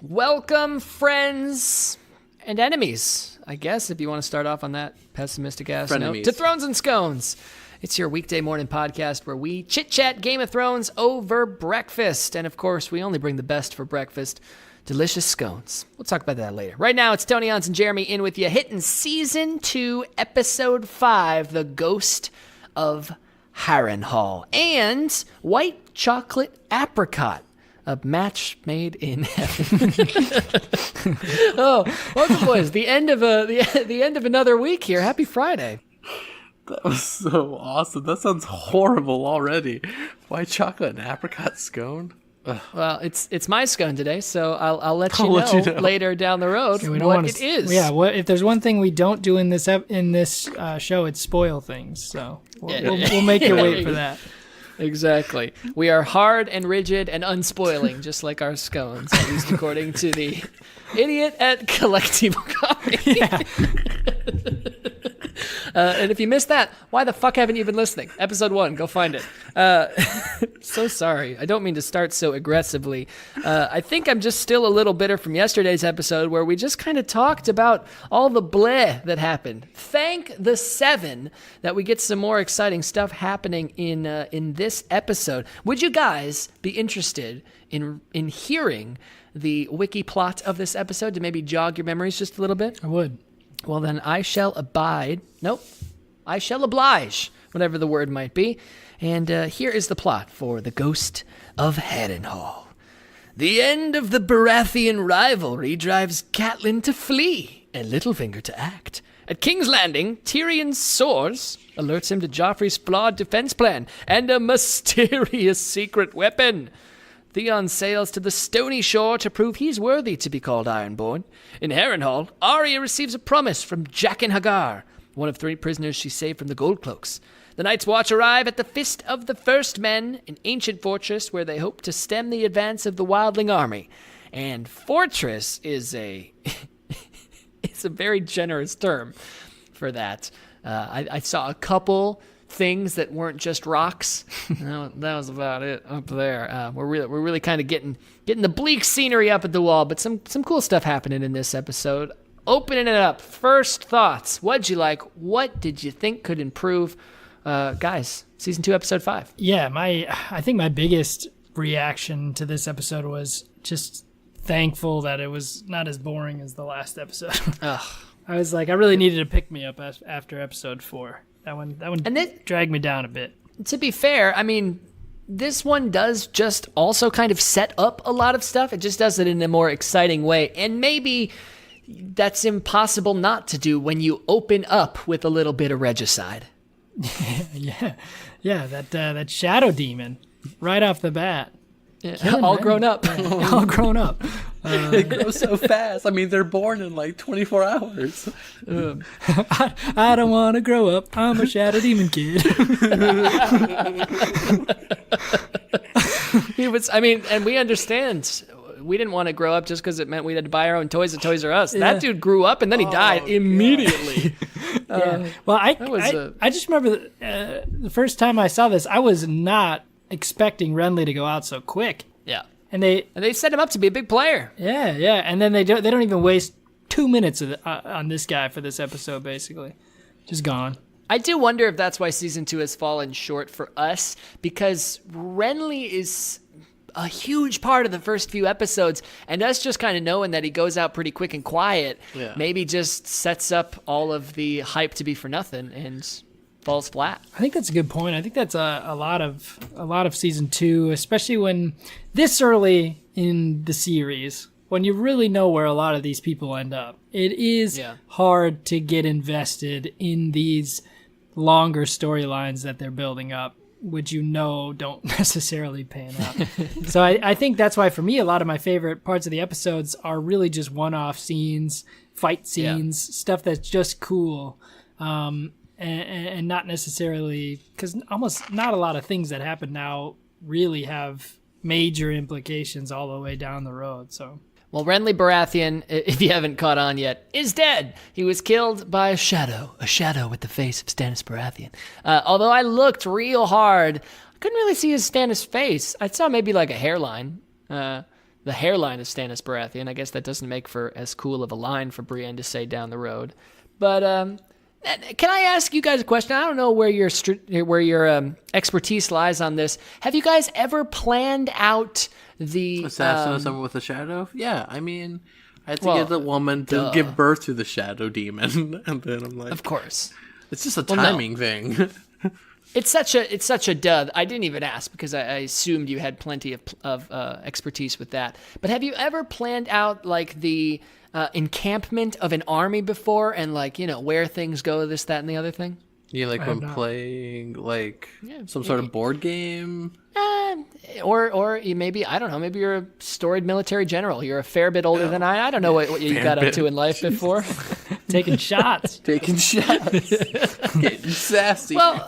Welcome, friends and enemies, I guess, if you want to start off on that pessimistic ass note, to Thrones and Scones. It's your weekday morning podcast where we chit-chat Game of Thrones over breakfast. And, of course, we only bring the best for breakfast, delicious scones. We'll talk about that later. Right now, it's Tony Hans and Jeremy in with you, hitting Season 2, Episode 5, The Ghost of Harrenhal, and White Chocolate Apricot, a match made in heaven. Oh, welcome, boys. The end of another week here. Happy Friday. That was so awesome. That sounds horrible already. White chocolate and apricot scone? Ugh. Well, it's my scone today, so I'll let you know later down the road what it is. Yeah, if there's one thing we don't do in this show, it's spoil things. So we'll make you wait for that. Exactly. We are hard and rigid and unspoiling, just like our scones, at least according to the idiot at Collectible Coffee. Yeah. And if you missed that, why the fuck haven't you been listening? Episode 1, go find it. So sorry. I don't mean to start so aggressively. I think I'm just still a little bitter from yesterday's episode where we just kind of talked about all the bleh that happened. Thank the 7 that we get some more exciting stuff happening in this episode. Would you guys be interested in hearing the wiki plot of this episode to maybe jog your memories just a little bit? I would. Well, then I shall oblige, whatever the word might be. And here is the plot for The Ghost of Harrenhal. The end of the Baratheon rivalry drives Catelyn to flee and Littlefinger to act. At King's Landing, Tyrion soars, alerts him to Joffrey's flawed defense plan and a mysterious secret weapon. Theon sails to the stony shore to prove he's worthy to be called Ironborn. In Harrenhal, Arya receives a promise from Jaqen H'ghar, one of 3 prisoners she saved from the Gold Cloaks. The Night's Watch arrive at the Fist of the First Men, an ancient fortress where they hope to stem the advance of the Wildling army. And fortress is it's a very generous term for that. I saw a couple things that weren't just rocks. That was about it up there. We're really kind of getting the bleak scenery up at the wall, but some cool stuff happening in this episode. Opening it up, first thoughts. What'd you like? What did you think could improve? Guys, Season 2, Episode 5. Yeah, I think my biggest reaction to this episode was just thankful that it was not as boring as the last episode. I was like, I really needed to pick me up after Episode 4. That one dragged me down a bit. To be fair, I mean, this one does just also kind of set up a lot of stuff. It just does it in a more exciting way. And maybe that's impossible not to do when you open up with a little bit of regicide. Yeah, that shadow demon right off the bat. Yeah, all grown up. All grown up. They grow so fast. I mean, they're born in like 24 hours. I don't want to grow up. I'm a shadow demon kid. And we understand. We didn't want to grow up just because it meant we had to buy our own toys at Toys R Us. Yeah. That dude grew up and then he died immediately. Yeah. Well, I just remember the first time I saw this, I was not expecting Renly to go out so quick. Yeah. And they set him up to be a big player. Yeah. And then they don't even waste 2 minutes on this guy for this episode, basically. Just gone. I do wonder if that's why Season 2 has fallen short for us, because Renly is a huge part of the first few episodes, and us just kind of knowing that he goes out pretty quick and quiet maybe just sets up all of the hype to be for nothing and falls flat. I think that's a good point. I think that's a lot of Season 2, especially when this early in the series, when you really know where a lot of these people end up. It is hard to get invested in these longer storylines that they're building up, which don't necessarily pan out. So I think that's why, for me, a lot of my favorite parts of the episodes are really just one-off scenes, fight scenes, stuff that's just cool. And not necessarily, because almost not a lot of things that happen now really have major implications all the way down the road. So, well, Renly Baratheon, if you haven't caught on yet, is dead. He was killed by a shadow with the face of Stannis Baratheon. Although I looked real hard, I couldn't really see his Stannis face. I saw maybe like a hairline. That the hairline of Stannis Baratheon. I guess that doesn't make for as cool of a line for Brienne to say down the road. But can I ask you guys a question? I don't know where your expertise lies on this. Have you guys ever planned out the assassinate someone with a shadow? Yeah, I mean, I had to get the woman to give birth to the shadow demon, and then I'm like, of course, it's just a timing thing. It's such a dud. I didn't even ask because I assumed you had plenty of expertise with that. But have you ever planned out like the encampment of an army before, and like, you know, where things go, this, that, and the other thing? Yeah, like when playing like some sort of board game. Or maybe, I don't know, maybe you're a storied military general. You're a fair bit older than I don't know what you got up to in life before. Taking shots. Getting sassy. Well,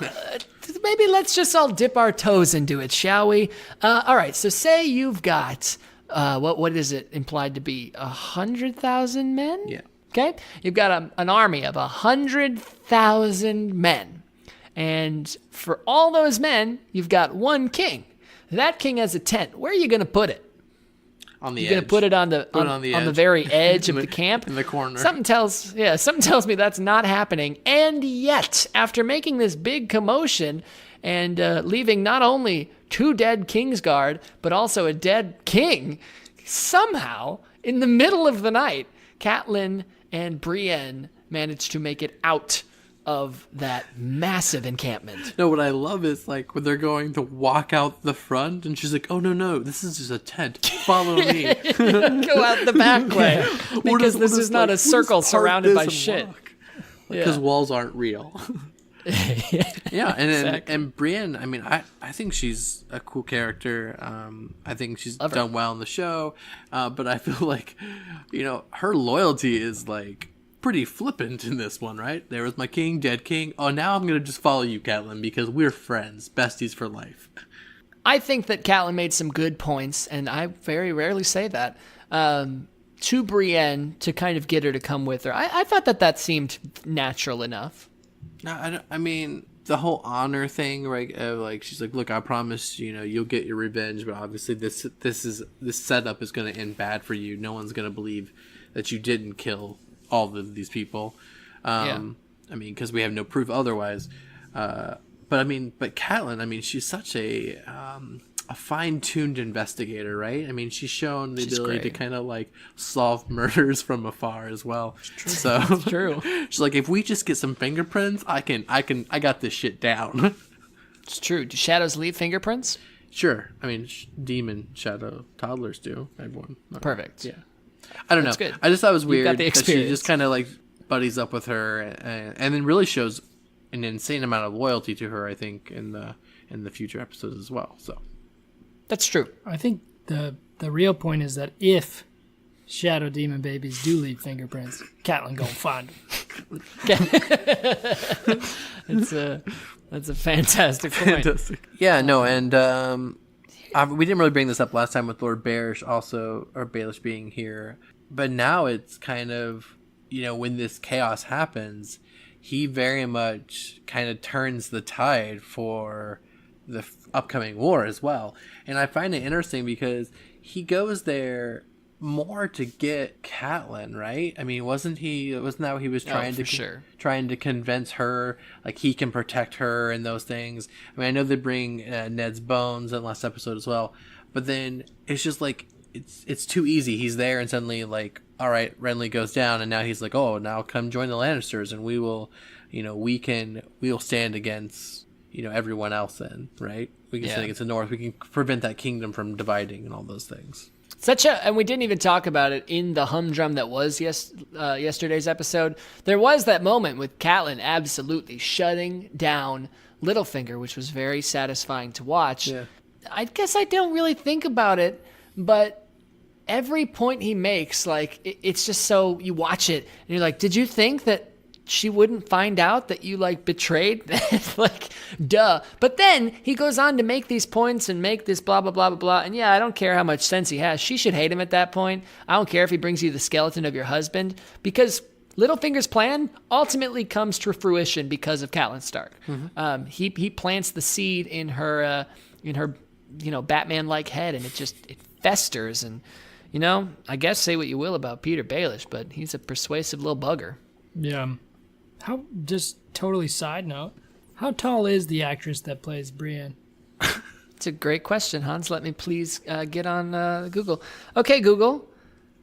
maybe let's just all dip our toes into it, shall we? All right, so say you've got, what is it implied to be, 100,000 men? Yeah. Okay, you've got an army of 100,000 men. And for all those men, you've got one king. That king has a tent. Where are you going to put it? On the edge. You're going to put it on the very edge of the camp? In the corner. Something tells me that's not happening. And yet, after making this big commotion and leaving not only 2 dead Kingsguard, but also a dead king, somehow, in the middle of the night, Catelyn and Brienne managed to make it out of that massive encampment. No, what I love is like when they're going to walk out the front, and she's like, "Oh no, this is just a tent. Follow me. Go out the back way because this is not a circle surrounded by shit." Because walls aren't real. Yeah, and Exactly. and Brienne, I mean, I think she's a cool character. I think she's done well in the show, but I feel like, you know, her loyalty is like pretty flippant in this one, right? There was my king, dead king. Oh, now I'm gonna just follow you, Catelyn, because we're friends, besties for life. I think that Catelyn made some good points, and I very rarely say that, to Brienne to kind of get her to come with her. I thought that seemed natural enough. No, I mean, the whole honor thing, right? Like, she's like, "Look, I promise, you know, you'll get your revenge, but obviously this setup is going to end bad for you. No one's going to believe that you didn't kill all of these people." I mean, because we have no proof otherwise. But Catelyn, I mean, she's such a fine-tuned investigator, right? I mean, she's shown the ability to kind of like solve murders from afar as well. So It's true. she's like, if we just get some fingerprints, I got this shit down. It's true. Do shadows leave fingerprints? Sure. I mean, demon shadow toddlers do. Everyone. Perfect. Yeah. I don't know. Good. I just thought it was You've weird got the that she experience. just kind of like buddies up with her, and then really shows an insane amount of loyalty to her. I think in the future episodes as well. So That's true. I think the real point is that if shadow demon babies do leave fingerprints, Catelyn gonna find them. That's a fantastic point. yeah, no, and we didn't really bring this up last time with Lord Baelish Baelish being here, but now it's kind of, you know, when this chaos happens, he very much kind of turns the tide for the upcoming war as well. And I find it interesting because he goes there more to get Catelyn, right? I mean, wasn't that what he was trying trying to convince her like he can protect her and those things? I mean, I know they bring Ned's bones in last episode as well, but then it's just like it's too easy. He's there and suddenly like, all right, Renly goes down, and now he's like, oh, now come join the Lannisters, and we will, you know, we'll stand against, you know, everyone else then, right? We can stand against the North. We can prevent that kingdom from dividing and all those things. And we didn't even talk about it in the humdrum that was yesterday's episode. There was that moment with Catelyn absolutely shutting down Littlefinger, which was very satisfying to watch. Yeah. I guess I don't really think about it, but every point he makes, like, it's just so you watch it and you're like, did you think that she wouldn't find out that you like betrayed? Like, duh. But then he goes on to make these points and make this blah, blah, blah, blah, blah. And yeah, I don't care how much sense he has. She should hate him at that point. I don't care if he brings you the skeleton of your husband, because Littlefinger's plan ultimately comes to fruition because of Catelyn Stark. Mm-hmm. He plants the seed in her, you know, Batman-like head, and it festers, and You know, I guess say what you will about Peter Baelish, but he's a persuasive little bugger. Yeah. Just totally side note, how tall is the actress that plays Brienne? It's a great question, Hans. Let me please get on Google. Okay, Google.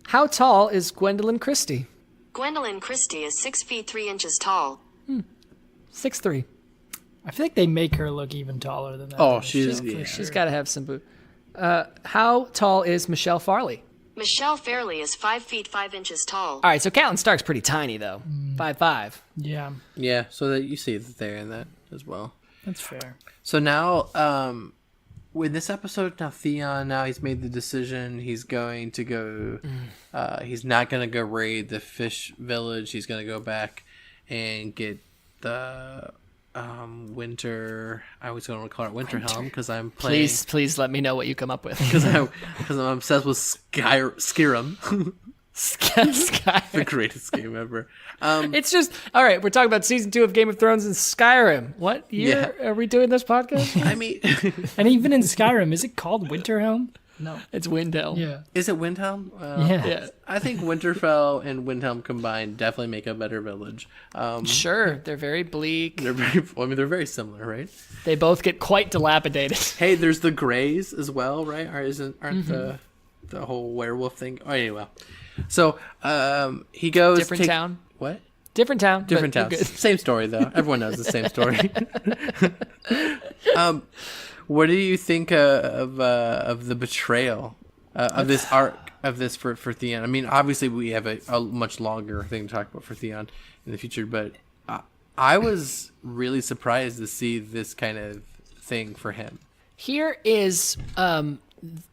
How tall is Gwendolyn Christie? Gwendolyn Christie is 6 feet 3 inches tall. 6'3". I feel like they make her look even taller than that. Oh, she's She's got to have some boot. How tall is Michelle Farley? Michelle Fairley is 5 feet 5 inches tall. All right, so Catelyn Stark's pretty tiny, though. 5'5". Yeah, Yeah, so that you see that they're in that as well. that's fair. So now, with this episode, Theon, he's made the decision. He's going to go, he's not going to go raid the fish village. He's going to go back and get the winter. I was going to call it winter helm because I'm playing. Please let me know what you come up with. Because I'm obsessed with Skyrim. Sky. The greatest game ever. It's just, all right, we're talking about season 2 of Game of Thrones and Skyrim. What year are we doing this podcast? I mean, And even in Skyrim, is it called Winterhelm? No. It's Windhelm. Yeah. is it Windhelm? Yeah. I think Winterfell and Windhelm combined definitely make a better village. Sure, they're very bleak. They're very similar, right? They both get quite dilapidated. Hey, there's the Greys as well, right? Or aren't the whole werewolf thing? Oh, anyway. So he goes Different town. What? Different town. Different but towns. Same story though. Everyone knows the same story. What do you think of the betrayal of this arc of this for Theon? I mean, obviously we have a much longer thing to talk about for Theon in the future, but I was really surprised to see this kind of thing for him. Here is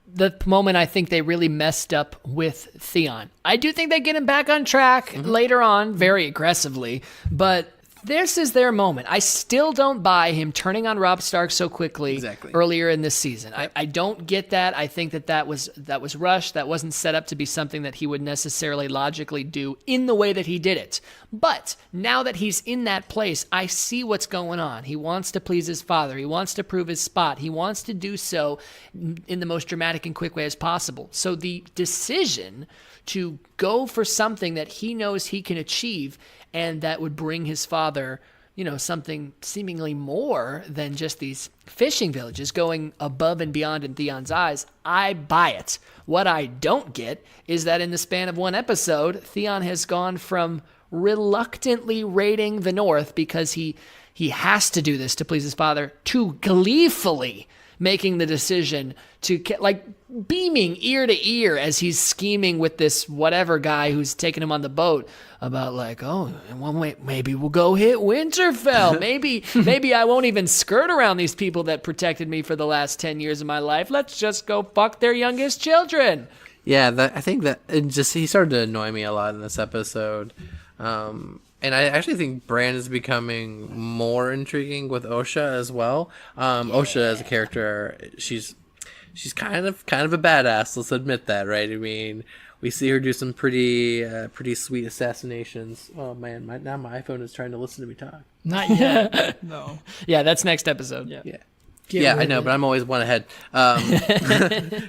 the moment I think they really messed up with Theon. I do think they get him back on track later on very aggressively, but this is their moment. I still don't buy him turning on Robb Stark so quickly earlier in this season. I don't get that. I think that was rushed. That wasn't set up to be something that he would necessarily logically do in the way that he did it. But now that he's in that place, I see what's going on. He wants to please his father. He wants to prove his spot. He wants to do so in the most dramatic and quick way as possible. So the decision to go for something that he knows he can achieve and that would bring his father, something seemingly more than just these fishing villages, going above and beyond in Theon's eyes, I buy it. What I don't get is that in the span of one episode, Theon has gone from reluctantly raiding the North because he has to do this to please his father, to gleefully making the decision to, beaming ear to ear as he's scheming with this whatever guy who's taking him on the boat about maybe we'll go hit Winterfell. Maybe I won't even skirt around these people that protected me for the last 10 years of my life. Let's just go fuck their youngest children. Yeah, I think that he started to annoy me a lot in this episode. And I actually think Bran is becoming more intriguing with Osha as well. Osha as a character, she's kind of a badass. Let's admit that, right? I mean, we see her do some pretty sweet assassinations. Oh man, my iPhone is trying to listen to me talk. Not yet. No. Yeah, that's next episode. Yeah. I know, but I'm always one ahead.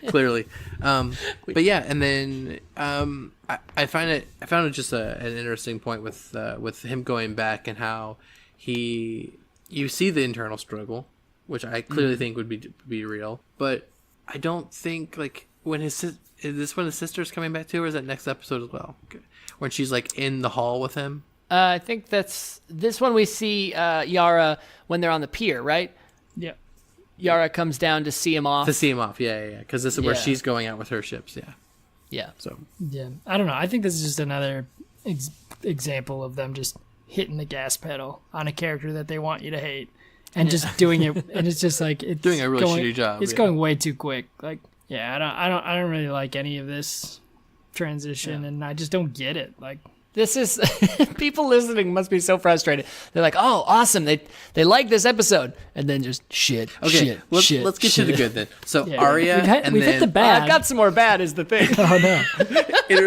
Clearly. But yeah, and then I found it just an interesting point with him going back and how you see the internal struggle, which I clearly think would be real, but I don't think when is this when his sister's coming back too, or is that next episode as well? Okay. When she's in the hall with him. I think that's this one we see Yara when they're on the pier, right? Yeah. Yara comes down to see him off. Yeah. Because this is where she's going out with her ships, yeah. Yeah. So. Yeah. I don't know. I think this is just another example of them just hitting the gas pedal on a character that they want you to hate and just doing it. And it's just it's doing a really shitty job. It's going way too quick. I don't really like any of this transition, and I just don't get it. This is people listening must be so frustrated. They're like, "Oh, awesome! They like this episode," and then just shit. Okay, let's get to the good then. So Arya, we've hit the bad. I've got some more bad. Is the thing? Oh no!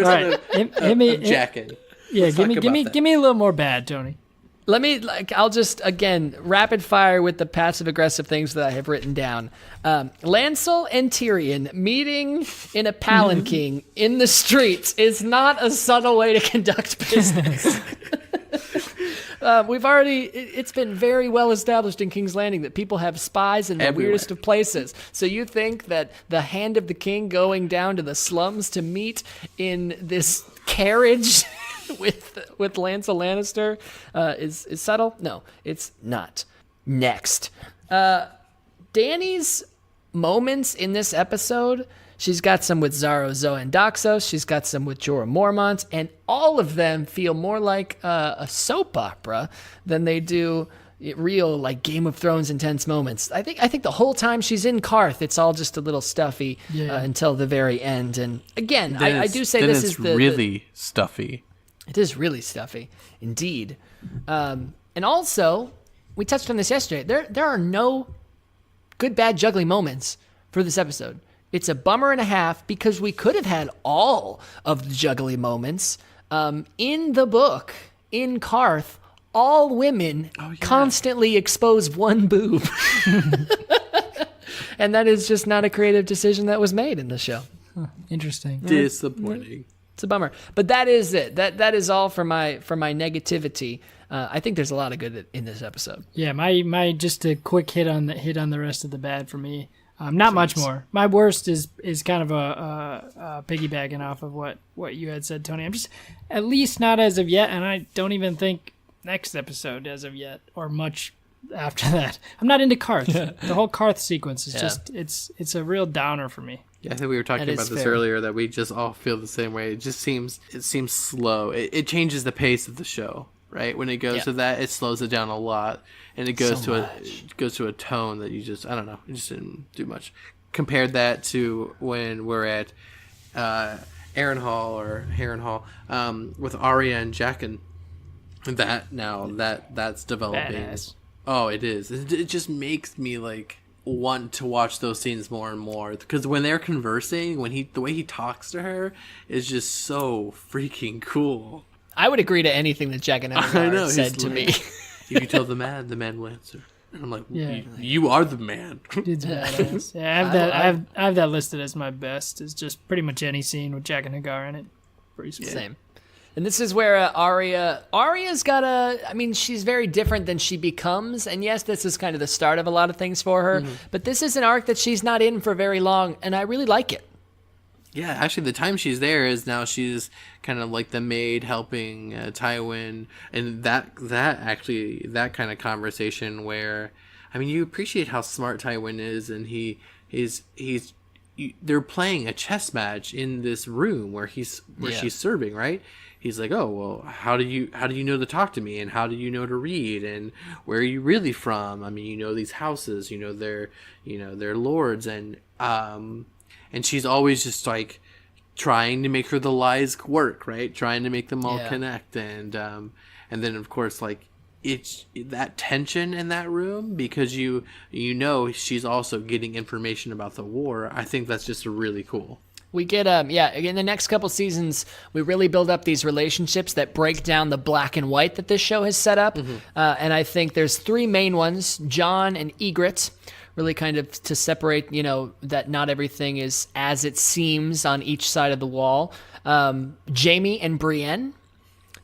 Right. Hit me, jacket. Yeah, give me a little more bad, Tony. I'll just, again, rapid fire with the passive aggressive things that I have written down. Lancel and Tyrion meeting in a palanquin in the streets is not a subtle way to conduct business. It's been very well established in King's Landing that people have spies in the weirdest of places. So you think that the Hand of the King going down to the slums to meet in this carriage with Lancel Lannister is subtle? No, it's not. Next. Dany's moments in this episode, she's got some with Xaro, Zoe, and Doxos. She's got some with Jorah Mormont, and all of them feel more like a soap opera than they do real, like, Game of Thrones intense moments. I think the whole time she's in Karth, it's all just a little stuffy until the very end. And again, I do say this is really stuffy. It is really stuffy, indeed. And also, we touched on this yesterday. There are no good, bad juggling moments for this episode. It's a bummer and a half because we could have had all of the juggly moments. In the book, in Karth, all women constantly expose one boob. And that is just not a creative decision that was made in the show. Interesting. Disappointing. It's a bummer, but that is it. That is all for my negativity. I think there's a lot of good in this episode. Yeah, my just a quick hit on the rest of the bad for me. Not much more. My worst is kind of a piggybacking off of what you had said, Tony. I'm just at least not as of yet, and I don't even think next episode as of yet or much after that. I'm not into Karth. The whole Karth sequence is just it's a real downer for me. Yeah, I think we were talking about this earlier, that we just all feel the same way. It just seems slow. It changes the pace of the show, right? When it goes to that, it slows it down a lot, and it goes to a tone that you just, I don't know, it just didn't do much. Compared that to when we're at Harrenhal with Arya and Jaqen. That's developing. Badass. Oh, it is. It just makes me like want to watch those scenes more and more, because when they're conversing, the way he talks to her is just so freaking cool. I would agree to anything that Jack and I said to me. If you tell the man will answer. And I'm like, you are the man. Dude's badass. Yeah, I have that listed as my best. It's just pretty much any scene with Jack and Hagar in it. Pretty sweet. Same. And this is where Arya's got she's very different than she becomes. And yes, this is kind of the start of a lot of things for her. Mm-hmm. But this is an arc that she's not in for very long, and I really like it. Yeah, actually, the time she's there is now she's kind of like the maid helping Tywin. And that kind of conversation where, I mean, you appreciate how smart Tywin is, and they're playing a chess match in this room where she's serving, right? He's like, oh, well, how do you know to talk to me, and how do you know to read, and where are you really from? I mean, you know these houses, they're lords, and she's always just like trying to make her the lies work, right? Trying to make them all connect, and then of course like it's that tension in that room, because you know she's also getting information about the war. I think that's just really cool. We get, in the next couple seasons, we really build up these relationships that break down the black and white that this show has set up. Mm-hmm. And I think there's three main ones, Jon and Ygritte, really kind of to separate, that not everything is as it seems on each side of the wall. Jaime and Brienne.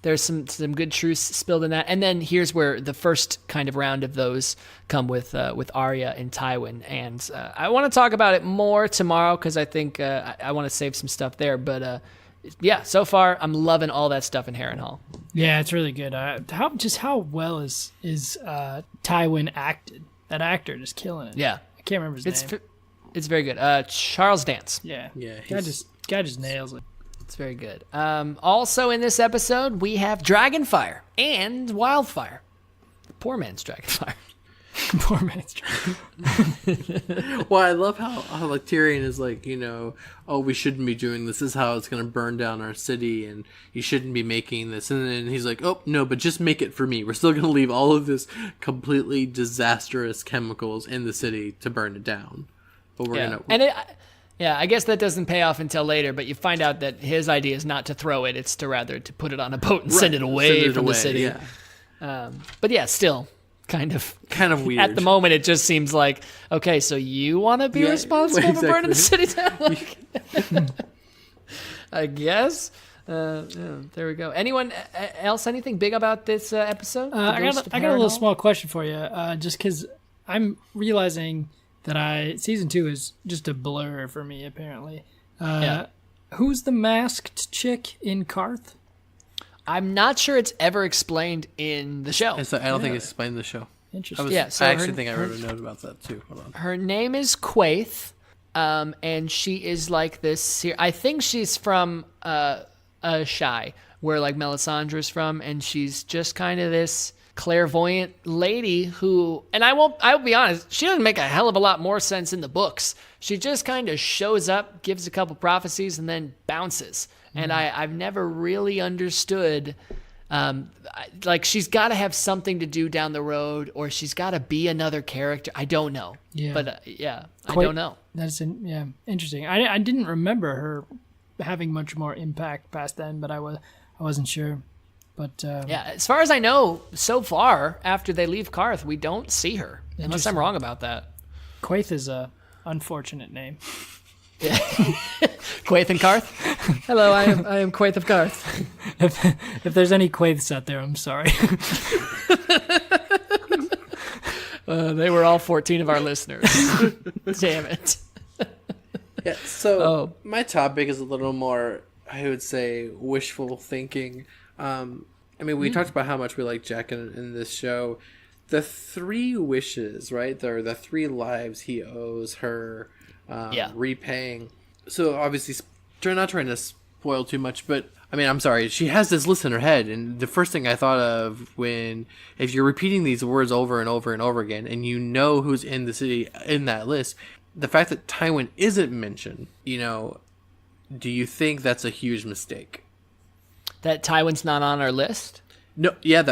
There's some good truths spilled in that. And then here's where the first kind of round of those come with Arya and Tywin. And I want to talk about it more tomorrow, because I think I want to save some stuff there. But so far I'm loving all that stuff in Harrenhal. Yeah, it's really good. How well is Tywin acted? That actor just killing it. Yeah. I can't remember his name. It's very good. Charles Dance. Yeah. Guy just nails it. It's very good. Also in this episode, we have Dragonfire and Wildfire. Poor man's Dragonfire. Poor man's Dragonfire. Well, I love how like Tyrion is like, oh, we shouldn't be doing this. This is how it's going to burn down our city, and you shouldn't be making this. And then he's like, oh, no, but just make it for me. We're still going to leave all of this completely disastrous chemicals in the city to burn it down. But we're going to... Yeah, I guess that doesn't pay off until later, but you find out that his idea is not to throw it, it's to rather to put it on a boat and send it away from the city. But yeah, still kind of weird. At the moment, it just seems like, okay, so you want to be responsible for burning the city down? Like, I guess. Yeah, there we go. Anyone else? Anything big about this episode? I got a little small question for you, just because I'm realizing that season 2 is just a blur for me. Apparently, who's the masked chick in Karth? I'm not sure it's ever explained in the show. So I don't think it's explained in the show. Interesting. I actually think I wrote a note about that too. Hold on. Her name is Quaithe, and she is like this. I think she's from Shy, where like Melisandre's from, and she's just kind of this clairvoyant lady who, and I'll be honest, she doesn't make a hell of a lot more sense in the books. She just kind of shows up, gives a couple prophecies, and then bounces. And I've never really understood, like she's got to have something to do down the road, or she's got to be another character. I don't know. Yeah. But I don't know. That's interesting. I didn't remember her having much more impact past then, but I wasn't sure. But as far as I know, so far after they leave Karth, we don't see her, unless I'm wrong about that. Quaithe is a unfortunate name. Quaithe and Karth. Hello, I am Quaithe of Karth. If there's any Quaithes out there, I'm sorry. They were all 14 of our listeners. Damn it. Yeah. So my topic is a little more, I would say, wishful thinking. I mean, we talked about how much we like Jack in this show. The 3 wishes, right? There are the 3 lives he owes her. Repaying. So obviously, not trying to spoil too much, but I mean, I'm sorry. She has this list in her head, and the first thing I thought of if you're repeating these words over and over and over again, and you know who's in the city in that list, the fact that Tywin isn't mentioned, do you think that's a huge mistake? That Tywin's not on our list? No, yeah,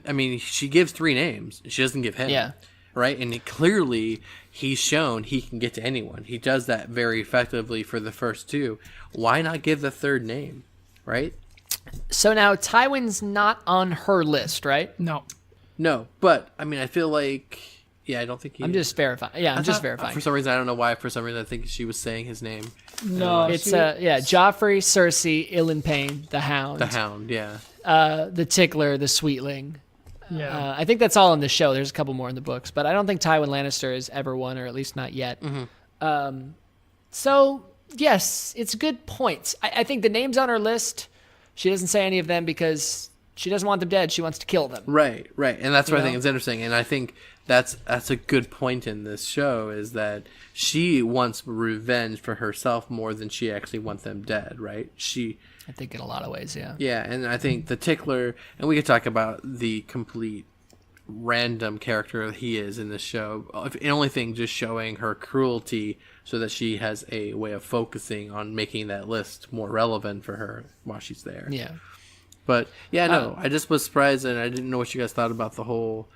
I mean, she gives 3 names. She doesn't give him. Yeah. Right? And clearly, he's shown he can get to anyone. He does that very effectively for the first 2. Why not give the 3rd name? Right? So now Tywin's not on her list, right? No, but I mean, I feel like, I don't think he. I'm just verifying. Yeah, I'm just verifying. For some reason, I don't know why. For some reason, I think she was saying his name. No, it's Joffrey, Cersei, Ilan Payne, the Hound. The Hound, yeah. The Tickler, the Sweetling. Yeah. I think that's all in the show. There's a couple more in the books, but I don't think Tywin Lannister has ever won, or at least not yet. Mm-hmm. So, yes, it's a good point. I think the names on her list, she doesn't say any of them because she doesn't want them dead. She wants to kill them. Right. And that's what I think is interesting. And I think that's a good point in this show, is that she wants revenge for herself more than she actually wants them dead, right? I think in a lot of ways, yeah. Yeah, and I think the Tickler, and we could talk about the complete random character he is in this show. If the only thing, just showing her cruelty so that she has a way of focusing on making that list more relevant for her while she's there. Yeah. But, I just was surprised, and I didn't know what you guys thought about the whole,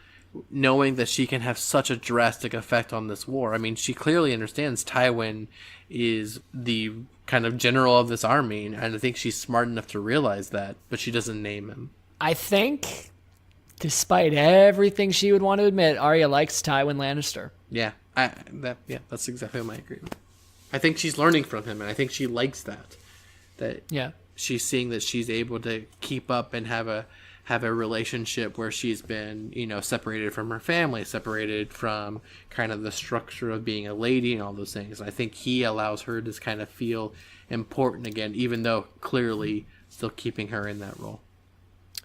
knowing that she can have such a drastic effect on this war. I mean, she clearly understands Tywin is the kind of general of this army, and I think she's smart enough to realize that, but she doesn't name him. I think, despite everything she would want to admit, Arya likes Tywin Lannister. Yeah, that's exactly my agreement. I think she's learning from him, and I think she likes that. She's seeing that she's able to keep up and have a relationship where she's been, separated from her family, separated from kind of the structure of being a lady and all those things. I think he allows her to kind of feel important again, even though clearly still keeping her in that role.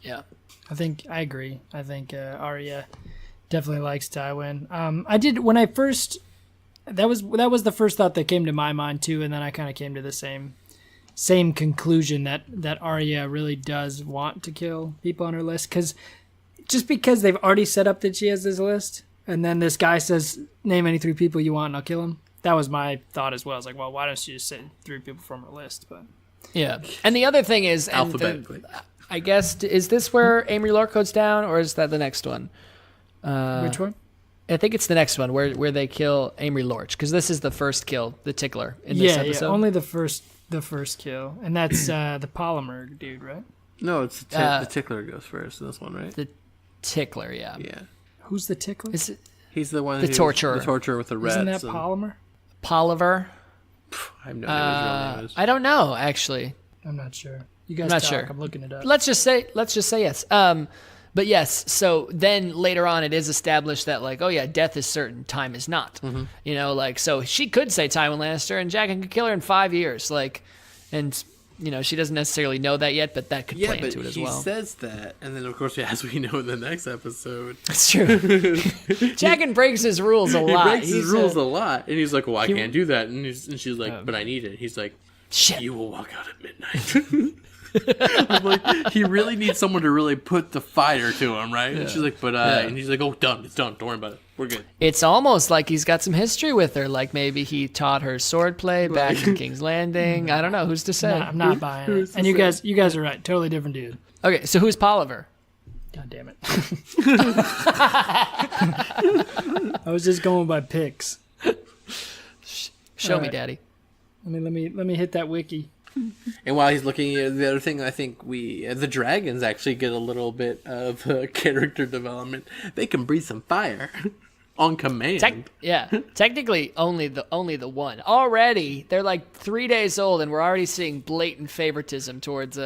Yeah. I agree. I think Arya definitely likes Tywin. I did when I first. That was the first thought that came to my mind too, and then I kind of came to the same conclusion that Arya really does want to kill people on her list, because they've already set up that she has this list, and then this guy says, "Name any 3 people you want, and I'll kill them." That was my thought as well. I was like, well, why don't she just say 3 people from her list? But yeah, and the other thing is alphabetically. I guess, is this where Amory Lork goes down, or is that the next one? Which one? I think it's the next one where they kill Amory Lorch, because this is the first kill, the Tickler in this episode. Yeah, only the first kill, and that's the Polymer dude, right? No, it's the Tickler goes first in this one, right? Tickler, yeah. Yeah. Who's the tickler? Is it He's the one The torturer. The torturer with the rats. Isn't that and- Polymer? Poliver? I have no idea what his real name is. I don't know, actually. I'm not sure. You guys not talk. sure. I'm looking it up. Let's just say yes. But yes, so then later on it is established that like, oh yeah, death is certain, time is not. You know, like, so she could say Tywin Lannister and Jaqen could kill her in 5 years, like, and you know, she doesn't necessarily know that yet, but that could play into it as well. He says that, and then of course, as we know in the next episode, It's true. Jaqen breaks his rules a lot. he breaks his rules a lot, and he's like, "Well, I can't do that," and she's like, "But I need it." He's like, Shit. "You will walk out at midnight." I'm like, he really needs someone to really put the fire to him, right? And she's like, "But," and he's like, "Oh, done. It's done. Don't worry about it. We're good." It's almost like he's got some history with her. Like maybe he taught her swordplay back in King's Landing. I don't know. Who's to say? I'm not buying it. And you guys are right. Totally different dude. Okay, so who's Poliver? God damn it. I was just going by picks. Show me, Alright. Daddy. Let me hit that wiki. And while he's looking at the other thing, I think the dragons actually get a little bit of character development. They can breathe some fire on command. Technically only the one. Already they're like 3 days old, and we're already seeing blatant favoritism towards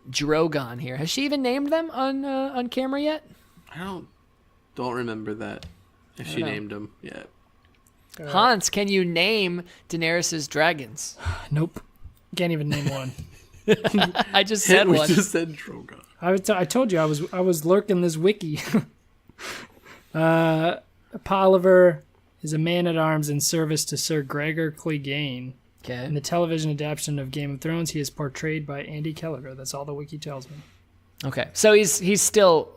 Drogon here. Has she even named them on camera yet? I don't remember that if she know. named them yet. Hans, can you name Daenerys' dragons? Nope. Can't even name one. I just said We one. just said Drogon. I told you I was lurking this wiki. Poliver is a man-at-arms in service to Sir Gregor Clegane. Okay. In the television adaptation of Game of Thrones, he is portrayed by Andy Kelleher. That's all the wiki tells me. Okay. So he's still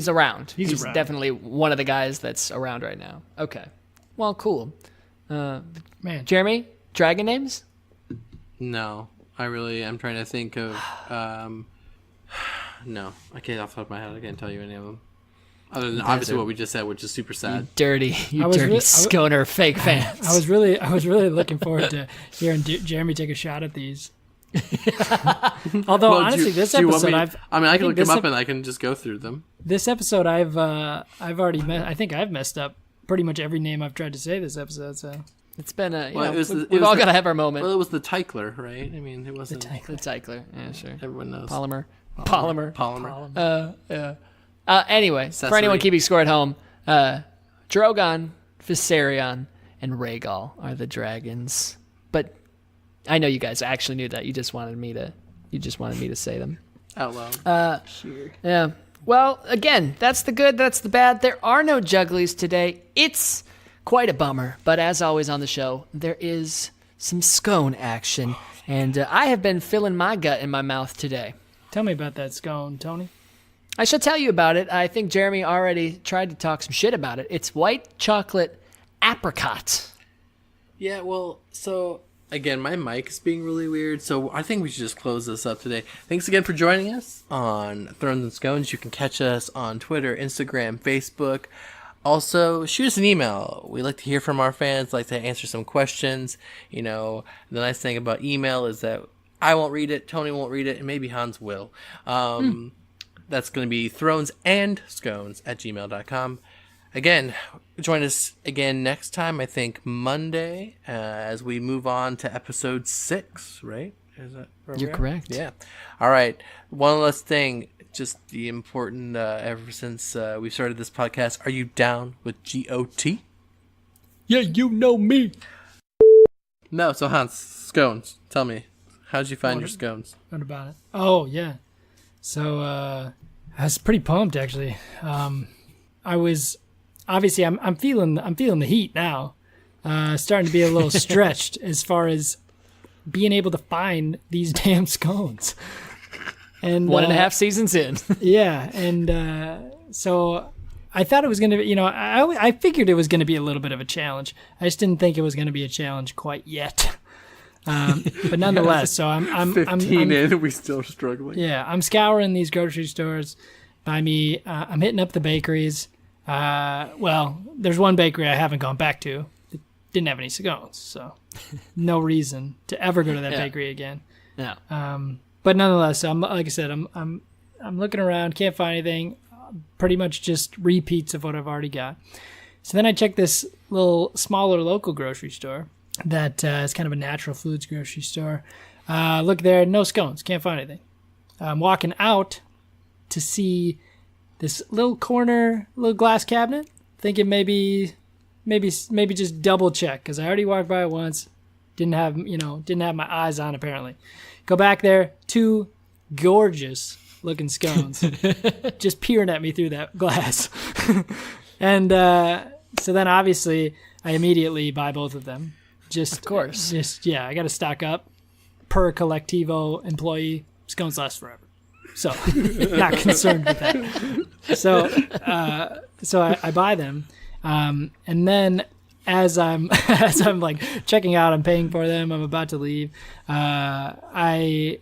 around. He's around. definitely one of the guys that's around right now. Okay. Well, cool. Man, Jeremy, dragon names? No, I'm trying to think of. No, I can't off the top of my head. I can't tell you any of them. Other than obviously what we just said, which is super sad. Dirty Sconer fake fans. I was really looking forward to hearing Jeremy take a shot at these. Although honestly, this episode I can look them up and I can just go through them. This episode I've already I think I've messed up pretty much every name I've tried to say this episode. So It's been we've all got to have our moment. Well, it was the Tickler, right? I mean, it wasn't The Tickler. Yeah, sure. Everyone knows Polymer. Polymer. Anyway, for anyone keeping score at home, Drogon, Viserion, and Rhaegal are the dragons. But I know you guys actually knew that. You just wanted me to say them out loud. sure. Yeah. Well, again, that's the good, that's the bad. There are no jugglies today. It's quite a bummer, but as always on the show, there is some scone action, and I have been filling my gut in my mouth today. Tell me about that scone, Tony. I shall tell you about it. I think Jeremy already tried to talk some shit about it. It's white chocolate apricot. Yeah, well, so again, my mic is being really weird, so I think we should just close this up today. Thanks again for joining us on Thrones and Scones. You can catch us on Twitter, Instagram, Facebook. Also, shoot us an email. We like to hear from our fans, like to answer some questions. You know, the nice thing about email is that I won't read it, Tony won't read it, and maybe Hans will. That's going to be thronesandScones@gmail.com. Again, join us again next time, I think Monday, as we move on to episode 6, right? Is that where You're we are? correct. Yeah. All right. One last thing, just the important, ever since we started this podcast, are you down with GOT? Yeah, you know me. No, so Hans, scones, tell me, how'd you find your scones? What about it? Oh yeah. So I was pretty pumped actually. I was obviously I'm feeling the heat now. Starting to be a little stretched as far as being able to find these damn scones. And 1.5 seasons in. yeah, and so I thought it was going to be, I figured it was going to be a little bit of a challenge. I just didn't think it was going to be a challenge quite yet. But nonetheless, so I'm 15 in, we still struggling. Yeah, I'm scouring these grocery stores by me. I'm hitting up the bakeries. Well, there's one bakery I haven't gone back to. It didn't have any scones, so no reason to ever go to that bakery again. Yeah. But nonetheless, like I said, I'm looking around, can't find anything. pretty much just repeats of what I've already got. So then I checked this little smaller local grocery store that is kind of a natural foods grocery store. Look there, no scones, can't find anything. I'm walking out to see this little corner, little glass cabinet, thinking maybe just double check, because I already walked by it once, didn't have my eyes on apparently. Go back there, 2 gorgeous looking scones just peering at me through that glass. And so then obviously I immediately buy both of them. Of course. I got to stock up. Per Collectivo employee, scones last forever. So not concerned with that. So I buy them. And then as I'm like checking out, I'm paying for them, I'm about to leave. I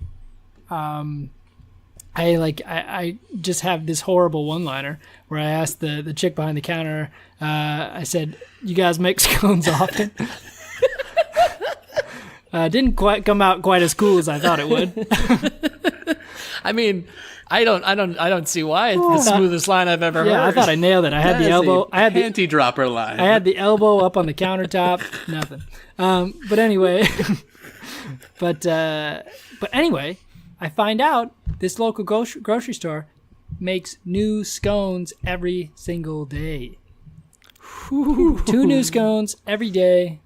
just have this horrible one-liner where I asked the chick behind the counter, I said, "You guys make scones often?" Didn't quite come out quite as cool as I thought it would. I mean, I don't see why. It's the smoothest line I've ever heard. Yeah, I thought I nailed it. I had the elbow. I had the anti-dropper line. I had the elbow up on the countertop. Nothing. But anyway, but anyway, I find out this local grocery store makes new scones every single day. 2 new scones every day.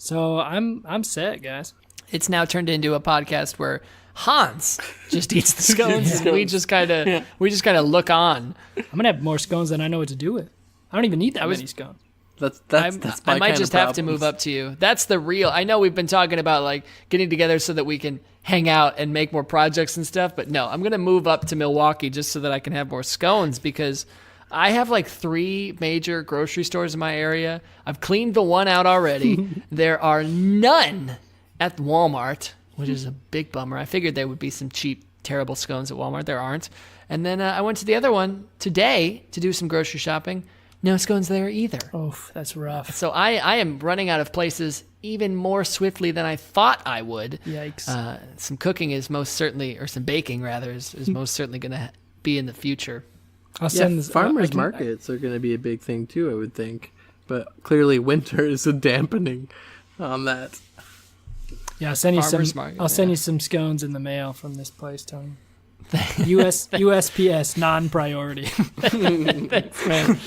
So I'm set, guys. It's now turned into a podcast where Hans just eats the scones and we just kind of look on. I'm gonna have more scones than I know what to do with. I don't even need that many scones. I might just have to move up to you. That's the real. I know we've been talking about like getting together so that we can hang out and make more projects and stuff, but no, I'm gonna move up to Milwaukee just so that I can have more scones, because I have like 3 major grocery stores in my area. I've cleaned the one out already. There are none at Walmart, which is a big bummer. I figured there would be some cheap, terrible scones at Walmart. There aren't. And then I went to the other one today to do some grocery shopping. No scones there either. Oh, that's rough. So I am running out of places even more swiftly than I thought I would. Yikes. Some cooking is most certainly, or some baking rather, is most certainly going to be in the future. Farmers markets are going to be a big thing too, I would think. But clearly winter is a dampening on that. Yeah, I'll send you some scones in the mail from this place, Tony. USPS non-priority. Thanks, man.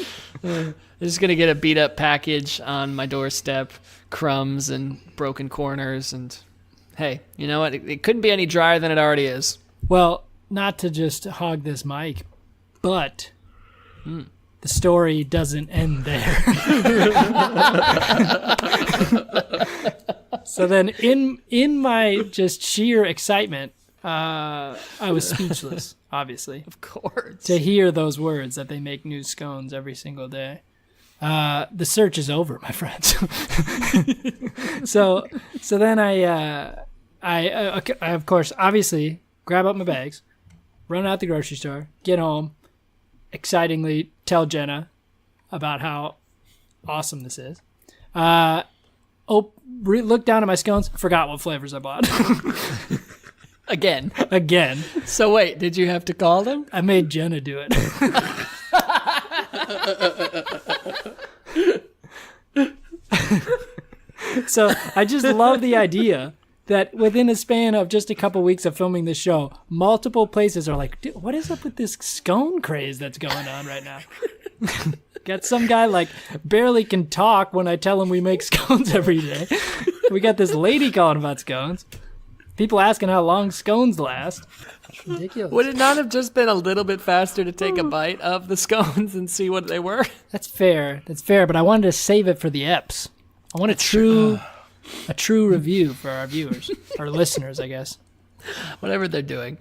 I'm just gonna get a beat up package on my doorstep, crumbs and broken corners, and hey, you know what? It couldn't be any drier than it already is. Well, not to just hog this mic, but the story doesn't end there. So then in my just sheer excitement, I was speechless, obviously. Of course. To hear those words that they make new scones every single day. The search is over, my friends. So then I of course, obviously, grab up my bags, run out the grocery store, get home, excitingly tell Jenna about how awesome this is. Look down at my scones, forgot what flavors I bought. Again. So wait, did you have to call them? I made Jenna do it. So I just love the idea that within a span of just a couple weeks of filming this show, multiple places are like, dude, what is up with this scone craze that's going on right now? Got some guy like barely can talk when I tell him we make scones every day. We got this lady calling about scones. People asking how long scones last. It's ridiculous. Would it not have just been a little bit faster to take a bite of the scones and see what they were? That's fair, but I wanted to save it for the EPs. I want a true review for our viewers, our listeners, I guess. Whatever they're doing.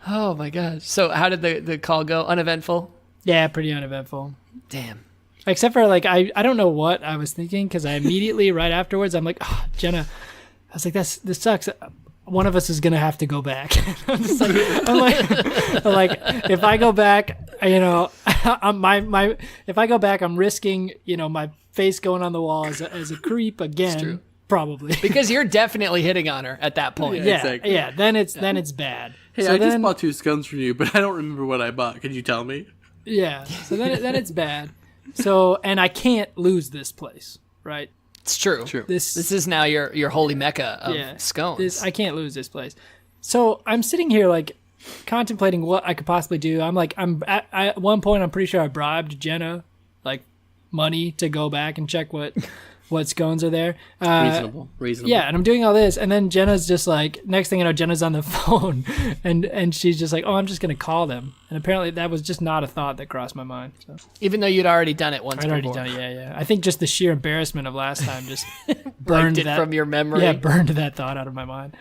Oh my gosh. So how did the call go? Uneventful? Yeah, pretty uneventful. Damn. Except for like, I don't know what I was thinking, because I immediately, right afterwards, I'm like, oh, Jenna, I was like, this sucks. One of us is going to have to go back. I'm like, if I go back, you know, if I go back, I'm risking, you know, my face going on the wall as a creep again. It's true. Probably. Because you're definitely hitting on her at that point. Yeah, exactly. yeah. Then it's bad. Hey, So I just then- bought 2 scones from you, but I don't remember what I bought. Could you tell me? Yeah. So then it's bad. So, and I can't lose this place, right? It's true. This is now your holy mecca of scones. I can't lose this place. So I'm sitting here like contemplating what I could possibly do. I'm at one point I'm pretty sure I bribed Jenna like money to go back and check what scones are there. Reasonable. Yeah, and I'm doing all this, and then Jenna's just like, next thing you know, Jenna's on the phone, and she's just like, oh, I'm just gonna call them. And apparently that was just not a thought that crossed my mind. So. Even though you'd already done it once I'd already before. done it, yeah. I think just the sheer embarrassment of last time just burned Wiped it that from your memory. Yeah, burned that thought out of my mind.